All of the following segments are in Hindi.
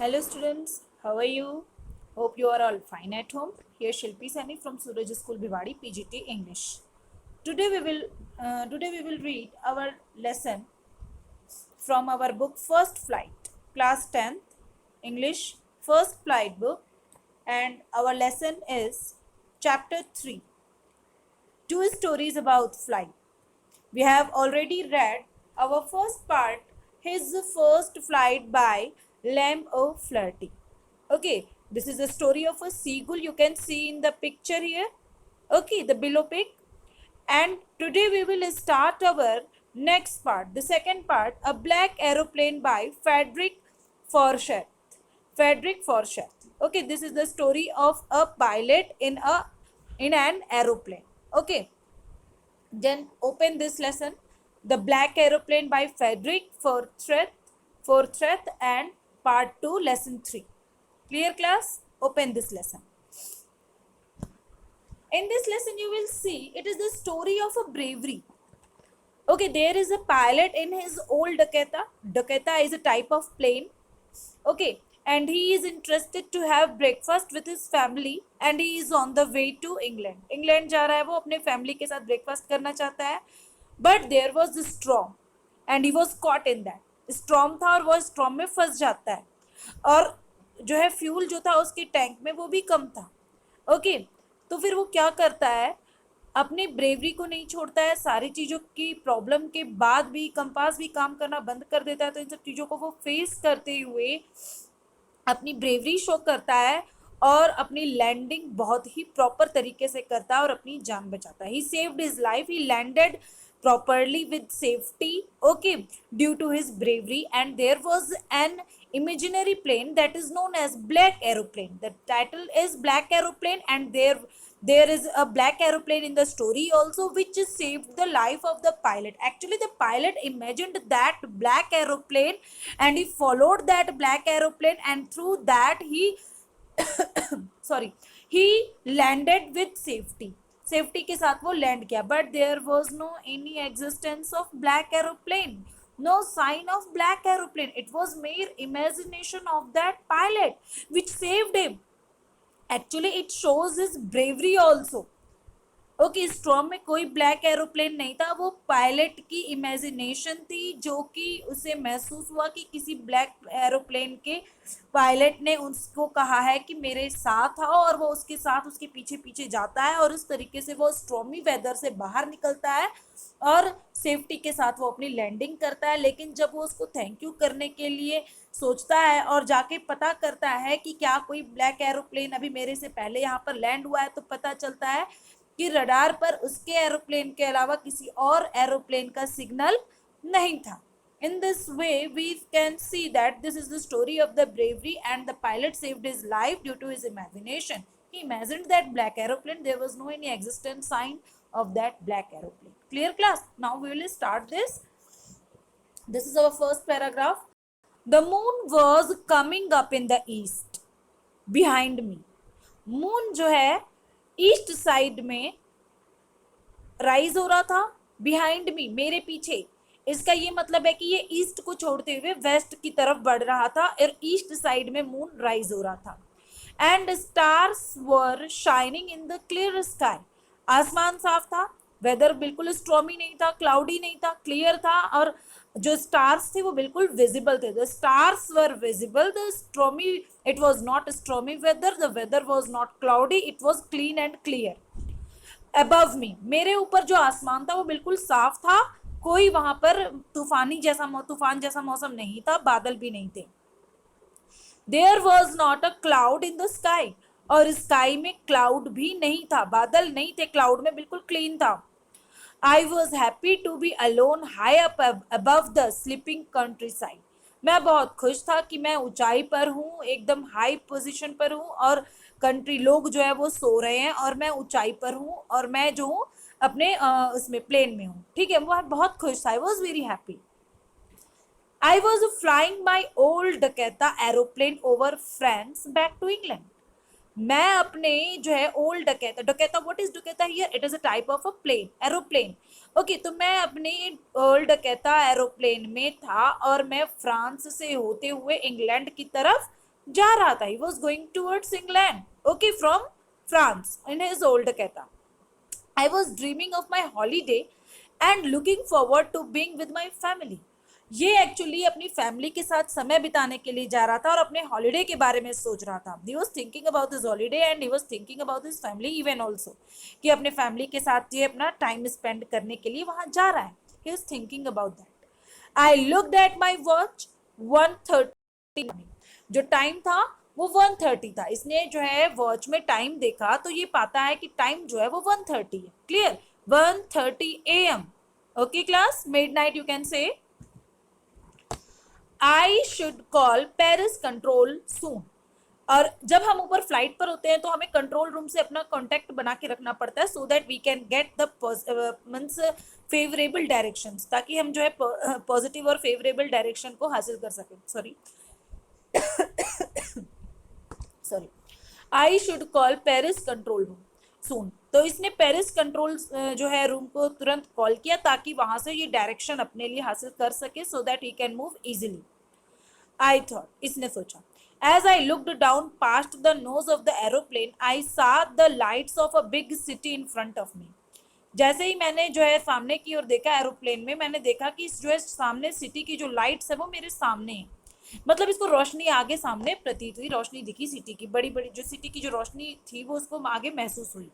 Hello students, how are you? Hope you are all fine at home. Here Shilpi Sani from Suraj School Bhiwadi PGT English. Today we will read our lesson from our book First Flight, class 10th English First Flight book, and our lesson is chapter 3, two stories about flight. We have already read our first part, His First Flight by Lamb of Flirty. Okay, this is the story of a seagull. You can see in the picture here. Okay, the below pic. And today we will start our next part, the second part, A Black Aeroplane by Frederick Forsyth. Frederick Forsyth. Okay, this is the story of a pilot in an aeroplane. Okay, then open this lesson, The Black Aeroplane by Frederick Forsyth, and part 2, lesson 3. Clear class? Open this lesson. In this lesson you will see it is the story of a bravery. Okay, there is a pilot in his old Dakota. Dakota is a type of plane. Okay, and he is interested to have breakfast with his family and he is on the way to England. England जा रहा है वो अपने family के साथ breakfast करना चाहता है. But there was a storm and he was caught in that. Storm था और वो storm में फंस जाता है और जो है फ्यूल जो था उसके टैंक में वो भी कम था. ओके, तो फिर वो क्या करता है, अपनी ब्रेवरी को नहीं छोड़ता है. सारी चीज़ों की प्रॉब्लम के बाद भी कंपास भी काम करना बंद कर देता है. तो इन सब चीज़ों को वो फेस करते हुए अपनी ब्रेवरी शो करता है और अपनी लैंडिंग बहुत ही प्रॉपर तरीके से करता है और अपनी जान बचाता है. He saved his life, he landed properly with safety, okay, due to his bravery. And there was an imaginary plane that is known as Black Aeroplane. The title is Black Aeroplane, and there is a black aeroplane in the story also, which saved the life of the pilot. Actually the pilot imagined that black aeroplane and he followed that black aeroplane, and through that he sorry, he landed with safety. Safety के साथ वो लैंड किया. But there was no any existence of black aeroplane, no sign of black aeroplane. It was mere imagination of that pilot which saved him. Actually it shows his bravery also. Okay, storm में कोई ब्लैक एरोप्लेन नहीं था, वो पायलट की इमेजिनेशन थी जो कि उसे महसूस हुआ कि किसी ब्लैक एरोप्लेन के पायलट ने उसको कहा है कि मेरे साथ आओ, और वो उसके साथ उसके पीछे पीछे जाता है और इस तरीके से वो स्टॉर्मी वेदर से बाहर निकलता है और सेफ्टी के साथ वो अपनी लैंडिंग करता है. लेकिन जब वो उसको थैंक यू करने के लिए सोचता है और जाके पता करता है कि क्या कोई ब्लैक एरोप्लेन अभी मेरे से पहले यहाँ पर लैंड हुआ है, तो पता चलता है कि रडार पर उसके एरोप्लेन के अलावा किसी और एरोप्लेन का सिग्नल नहीं था. In this way, we can see that this is the story of the bravery, and the pilot saved his life due to his imagination. He imagined that black aeroplane. There was no any existent sign of that black aeroplane. Clear class? Now we will start this. This is our first paragraph. The moon was coming up in the east behind me. Moon जो है ईस्ट साइड में राइज हो रहा था, बिहाइंड मी मेरे पीछे. इसका ये मतलब है कि ये ईस्ट को छोड़ते हुए वेस्ट की तरफ बढ़ रहा था और ईस्ट साइड में मून राइज हो रहा था. And stars were shining in the clear sky. आसमान साफ था, वेदर बिल्कुल स्ट्रॉमी नहीं था, क्लाउडी नहीं था, क्लियर था, और जो स्टार्स थे वो बिल्कुल विजिबल थे. The stars were visible, the stormy, it was not stormy weather, the weather was not cloudy, it was clean and clear. Above me, मेरे ऊपर जो आसमान था वो बिल्कुल साफ था, कोई वहां पर तूफान जैसा मौसम नहीं था, बादल भी नहीं थे. There was not a cloud in the sky, और स्काई में क्लाउड भी नहीं था, बादल नहीं थे, क्लाउड में बिल्कुल क्लीन था. I was happy to be alone high up above the sleeping countryside. मैं बहुत खुश था कि मैं ऊंचाई पर हूँ, एकदम हाई पोजीशन पर हूँ, और कंट्री लोग जो है वो सो रहे हैं और मैं ऊंचाई पर हूँ और मैं जो हूँ अपने उसमें प्लेन में हूँ. ठीक है, वो बहुत खुश था. I was very happy. I was flying my old Dakota aeroplane over France back to England. मैं अपने जो है old Dakota what is Dakota here, it is a type of a plane, aeroplane. Okay, तो मैं अपने ओल्ड डकैता एरोप्लेन में था और मैं फ्रांस से होते हुए इंग्लैंड की तरफ जा रहा था, he was going towards England, okay, from France in his old Dakota. I was dreaming of my holiday and looking forward to being with my family. ये एक्चुअली अपनी फैमिली के साथ समय बिताने के लिए जा रहा था और अपने हॉलीडे के बारे में सोच रहा था. He was thinking about his holiday and he was thinking about his family even also, कि अपने फैमिली के साथ ये अपना टाइम स्पेंड करने के लिए वहां जा रहा है. He was thinking about that. I looked at my watch 1:30. जो टाइम था वो 1:30 था. इसने जो है वॉच में टाइम देखा तो ये पाता है कि टाइम जो है वो 1:30 है. Clear? 1:30 AM. Okay class, midnight you can say. I should call Paris control soon. और जब हम ऊपर फ्लाइट पर होते हैं तो हमें कंट्रोल रूम से अपना कांटेक्ट बना के रखना पड़ता है, so that we can get the means favourable directions, ताकि हम जो है पॉजिटिव और फेवरेबल डायरेक्शन को हासिल कर सकें. Sorry I should call Paris control room soon. तो इसने पेरिस कंट्रोल जो है रूम को तुरंत कॉल किया ताकि वहां से ये डायरेक्शन अपने लिए हासिल कर सके, so that he can move easily. I thought, इसने सोचा. As I looked down past the nose of the aeroplane, I saw the lights of a big city in front of me. जैसे ही मैंने जो है सामने की ओर देखा एरोप्लेन में, मैंने देखा कि जो है सामने सिटी की जो लाइट्स है वो मेरे सामने है. मतलब इसको रोशनी आगे सामने प्रतीत हुई, रोशनी दिखी सिटी की, बड़ी बड़ी जो सिटी की जो रोशनी थी वो उसको आगे महसूस हुई.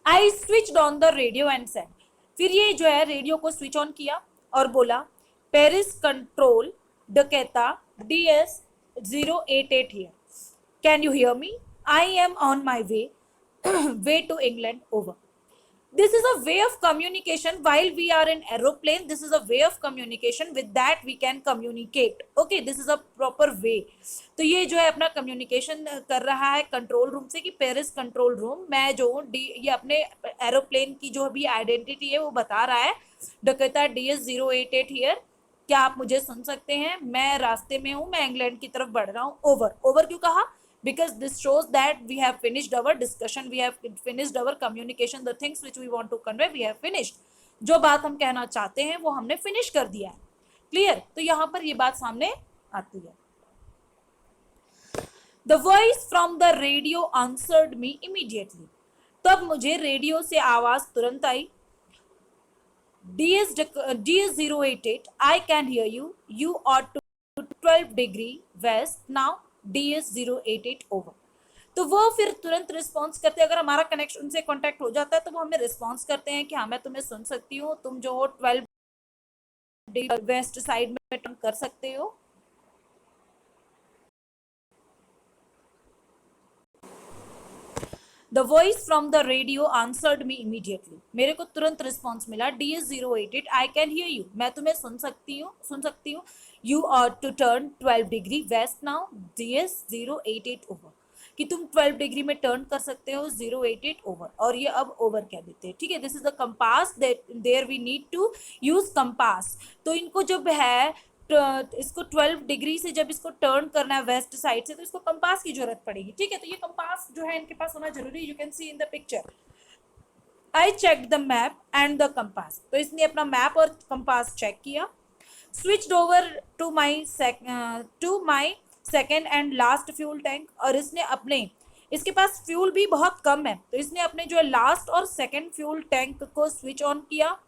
I switch on the radio and said. फिर ये जो है रेडियो को स्विच ऑन किया और बोला, Paris control Dakota DS088 here. Can you hear me? I am on my way to England. Over. This is a way of communication while we are in aeroplane. This is a way of communication, with that we can communicate. Okay, this is a proper way. तो ये जो है अपना कम्युनिकेशन कर रहा है कंट्रोल रूम से कि पेरिस कंट्रोल रूम, मैं जो ये अपने एरोप्लेन की जो भी आइडेंटिटी है वो बता रहा है, डकैता DS088 हियर. क्या आप मुझे सुन सकते हैं? मैं रास्ते में हूं, मैं इंग्लैंड की तरफ बढ़ रहा हूं. ओवर. ओवर क्यों कहा? because this shows that we have finished our discussion, we have finished our communication, the things which we want to convey we have finished. जो बात हम कहना चाहते हैं वो हमने फिनिश कर दिया है. क्लियर? तो यहां पर ये बात सामने आती है. The voice from the radio answered me immediately. तब मुझे रेडियो से आवाज तुरंत आई. DS088, I can hear you. You are to 12 degree west now. DS088 over. तो वो फिर तुरंत रिस्पॉन्स करते हैं. अगर हमारा कनेक्शन से कांटेक्ट हो जाता है तो वो हमें रिस्पॉन्स करते हैं कि हाँ मैं तुम्हें सुन सकती हूँ, तुम जो हो 12 डिग्री वेस्ट साइड में टर्न कर सकते हो. The voice from the radio answered me immediately. मेरे को तुरंत रिस्पॉन्स मिला. DS088, I can hear you. मैं तुम्हें सुन सकती हूँ. You are to turn 12 degree west now. DS088 over. कि तुम 12 डिग्री में टर्न कर सकते हो. 088 ओवर. और ये अब ओवर कह देते हैं. ठीक है, this is the compass, there we need to use compass. तो इनको जब है इसको 12 डिग्री से जब इसको टर्न करना है वेस्ट साइड से, तो इसको कंपास की जरूरत पड़ेगी. ठीक है, तो ये कंपास जो है इनके पास होना जरूरी. You can see in the picture. I check the map and the compass. तो इसने अपना मैप और कंपास चेक किया. Switched over to my second and last fuel tank. और इसके पास फ्यूल भी बहुत कम है, तो इसने अपने जो लास्ट और सेकेंड फ्यूल टैंक को स्विच ऑन किया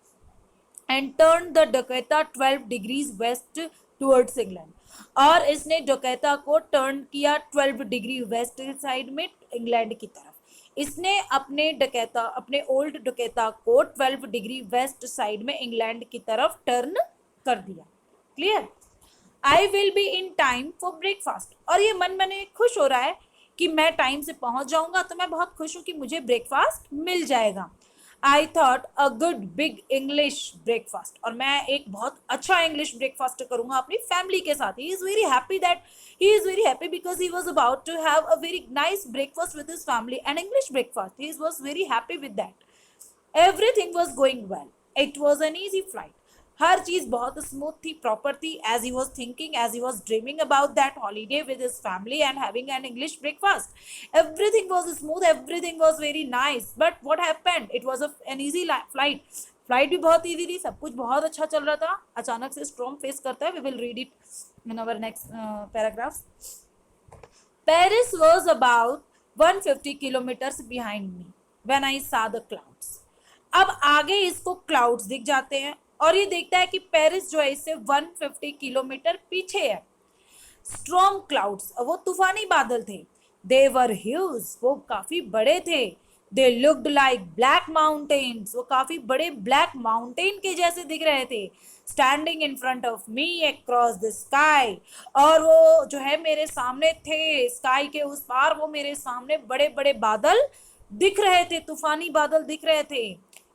and turn the Dakota 12 degrees west towards England. और इसने डकैता को टर्न किया 12 डिग्री वेस्ट साइड में इंग्लैंड की तरफ. इसने अपने ओल्ड डकैता को 12 डिग्री वेस्ट साइड में इंग्लैंड की तरफ टर्न कर दिया. Clear? I will be in time for breakfast. और ये मन में खुश हो रहा है कि मैं टाइम से पहुंच जाऊंगा, तो मैं बहुत खुश हूं कि मुझे ब्रेकफास्ट मिल जाएगा. I thought a good big English breakfast. और मैं एक बहुत अच्छा इंग्लिश ब्रेकफास्ट करूंगा अपनी फैमिली के साथ. He is very happy because he was about to have a very nice breakfast with his family and English breakfast. He was very happy with that. Everything was going well. It was an easy flight. हर चीज बहुत स्मूथ थी, प्रॉपर थी, as he was thinking, as he was dreaming about that holiday with his family and having an English breakfast. Everything was smooth, everything was very nice. But what happened? It was an easy flight. Flight भी बहुत इजी थी, सब कुछ बहुत अच्छा चल रहा था, अचानक से स्टॉर्म फेस करता है. We will read it in our next paragraphs. Paris was about 150 kilometers behind me when I saw the clouds. अब आगे इसको क्लाउड्स दिख जाते हैं और ये देखता है कि पेरिस जो है इससे 150 किलोमीटर पीछे है. स्ट्रॉन्ग क्लाउड्स, वो तूफानी बादल थे. दे वर ह्यूज, वो काफी बड़े थे. They looked like black mountains, वो काफी बड़े ब्लैक माउंटेन के जैसे दिख रहे थे. Standing in front of me across the sky, और वो जो है मेरे सामने थे, स्काई के उस पार वो मेरे सामने बड़े बड़े बादल दिख रहे थे, तूफानी बादल दिख रहे थे.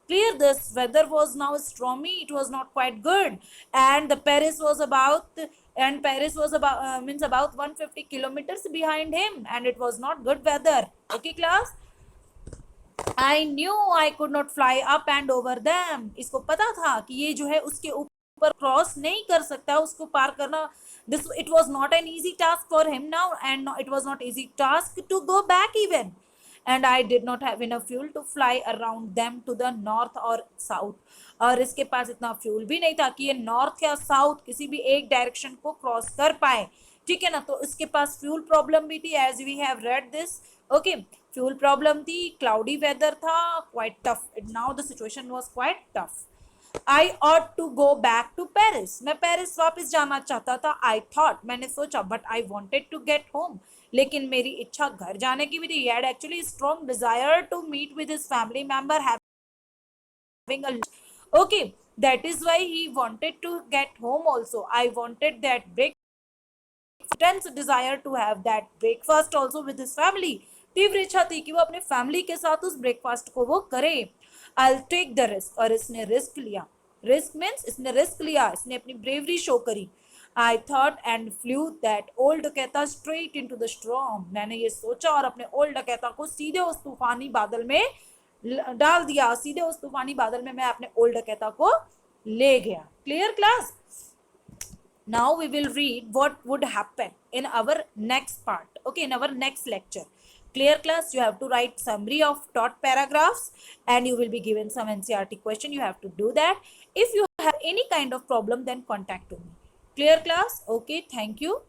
Clear, this weather was now stormy, it was not quite good, and Paris was about means about 150 kilometers behind him, and it was not good weather. Okay class, I knew I could not fly up and over them. इसको पता था कि ये जो है उसके ऊपर क्रॉस नहीं कर सकता, उसको पार करना. This, it was not an easy task for him now, and it was not easy task to go back even. And I did not have enough fuel to fly around them to the north or south. और इसके पास इतना फ्यूल भी नहीं था कि ये नॉर्थ या साउथ किसी भी एक डायरेक्शन को क्रॉस कर पाए. ठीक है ना, तो इसके पास फ्यूल प्रॉब्लम भी थी, as we have read this. Okay, fuel problem थी, क्लाउडी वेदर था, quite tough. Now the situation was quite tough. I ought to go back to Paris, मैं पेरिस वापस जाना चाहता था. आई थॉट, मैंने सोचा, but I wanted to get home, लेकिन मेरी इच्छा घर जाने की भी थी. He had actually strong desire to meet with his family member having a okay, that is why he wanted to get home also. I wanted that break, intense desire to have that breakfast also with his family. तीव्र इच्छा थी कि वो अपने फैमिली के साथ उस ब्रेकफास्ट को वो करे. I'll take the risk, और इसने रिस्क लिया. रिस्क मीन्स इसने रिस्क लिया, इसने अपनी ब्रेवरी शो करी. I thought and flew that old डकैता straight into the storm. मैंने ये सोचा और अपने ओल्ड डकैता को सीधे उस तूफानी बादल में डाल दिया, सीधे उस तूफानी बादल में मैं अपने ओल्ड डकैता को ले गया. Clear class? Now we will read what would happen in our next part. Okay, in our next lecture. Clear class? You have to write summary of taught paragraphs and you will be given some NCERT question. You have to do that. If you have any kind of problem, then contact me. Clear class? Okay, thank you.